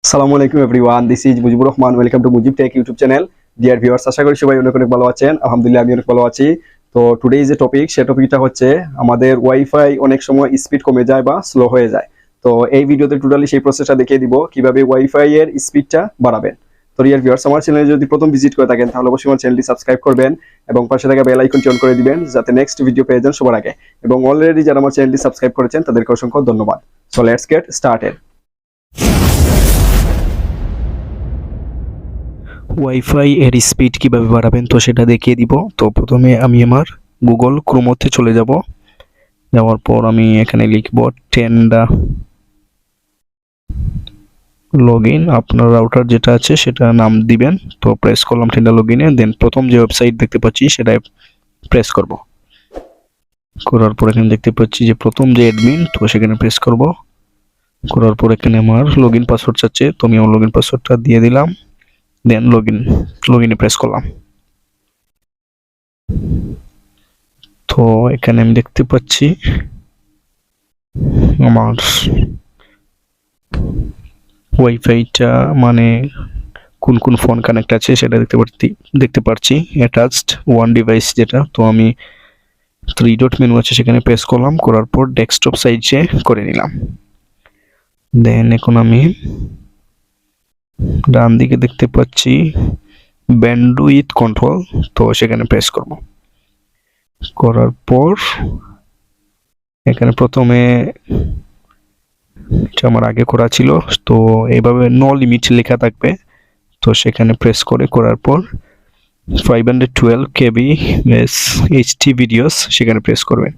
আসসালামু আলাইকুম everyone, this is Mujibur Rahman. Welcome to Mujib tech YouTube channel. Dear viewers, আশা করি সবাই অনেক অনেক ভালো আছেন। আলহামদুলিল্লাহ, আমি অনেক ভালো আছি। তো টুডে যে টপিক, সে টপিকটা হচ্ছে আমাদের ওয়াইফাই অনেক সময় স্পিড কমে যায় বা স্লো হয়ে যায়। তো এই ভিডিওতে টোটালি সেই প্রসেসটা দেখিয়ে দিব কিভাবে ওয়াইফাই এর স্পিডটা বাড়াবেন। তো ডিয়ার ভিউয়ার্স, আমার চ্যানেলে যদি প্রথম ভিজিট করে থাকেন তাহলে অবশ্যই আমার চ্যানেলটি সাবস্ক্রাইব করবেন এবং পাশে থাকা বেল আইকনটি অন করে দিবেন যাতে নেক্সট ভিডিও পেয়ে যান সবার আগে। এবং অলরেডি যারা আমার চ্যানেলটি সাবস্ক্রাইব করেছেন তাদেরকে অসংখ্য ধন্যবাদ। So let's get started. Wifi এর স্পিড কিভাবে বাড়াবেন তো সেটা দেখিয়ে দিব। তো প্রথমে আমি আমার গুগল ক্রোমোতে চলে যাব। যাওয়ার পর আমি এখানে লিখব টেন্ডা লগইন। আপনার রাউটার যেটা আছে সেটা নাম দিবেন। তো প্রেস করলাম টেন্ডা লগইনে, দেন প্রথম যে ওয়েবসাইট দেখতে পাচ্ছি সেটাই প্রেস করব। করার পর এখানে দেখতে পাচ্ছি যে প্রথম যে অ্যাডমিন, তো সেখানে প্রেস করব। করার পর এখানে আমার লগইন পাসওয়ার্ড চাচ্ছে, তো আমি আমার লগইন পাসওয়ার্ডটা দিয়ে দিলাম। দেন লগইনে প্রেস করলাম। তো এখানে আমি দেখতে পাচ্ছি আমার ওয়াইফাইটা মানে কোন কোন ফোন কানেক্ট আছে সেটা দেখতে পাচ্ছি অ্যাটাচড ওয়ান ডিভাইস যেটা। তো আমি থ্রি ডট মেনু আছে সেখানে প্রেস করলাম, করার পর ডেস্কটপ সাইজে করে নিলাম। দেন এখন আমি ডান দিকে দেখতে পাচ্ছি ব্যান্ডউইথ কন্ট্রোল, তো সেখানে প্রেস করব। করার পর এখানে প্রথমে এটা আমার আগে করা ছিল, তো এইভাবে নো লিমিট লেখা থাকবে। তো সেখানে প্রেস করার পর 512 KB এইচডি ভিডিওস সেখানে প্রেস করবেন।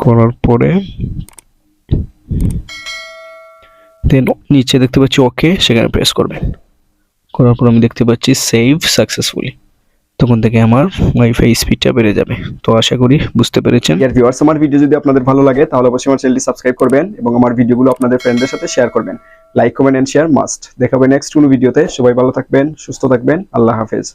করার পরে দেন নিচে দেখতে পাচ্ছি ওকে, সেখানে প্রেস করবেন। করার পর আমি দেখতে পাচ্ছি সেভ সাকসেসফুলি। তখন থেকে আমার ওয়াইফাই স্পিডটা বেড়ে যাবে। তো আশা করি বুঝতে পেরেছেন। ডিয়ার ভিউয়ার্স, আমার ভিডিও যদি আপনাদের ভালো লাগে তাহলে অবশ্যই আমার চ্যানেলটি সাবস্ক্রাইব করবেন এবং আমার ভিডিওগুলো আপনাদের ফ্রেন্ডদের সাথে শেয়ার করবেন। Like, comment and share must. দেখা হবে নেক্সট কোনো ভিডিওতে। সবাই ভালো থাকবেন, সুস্থ থাকবেন। আল্লাহ হাফেজ।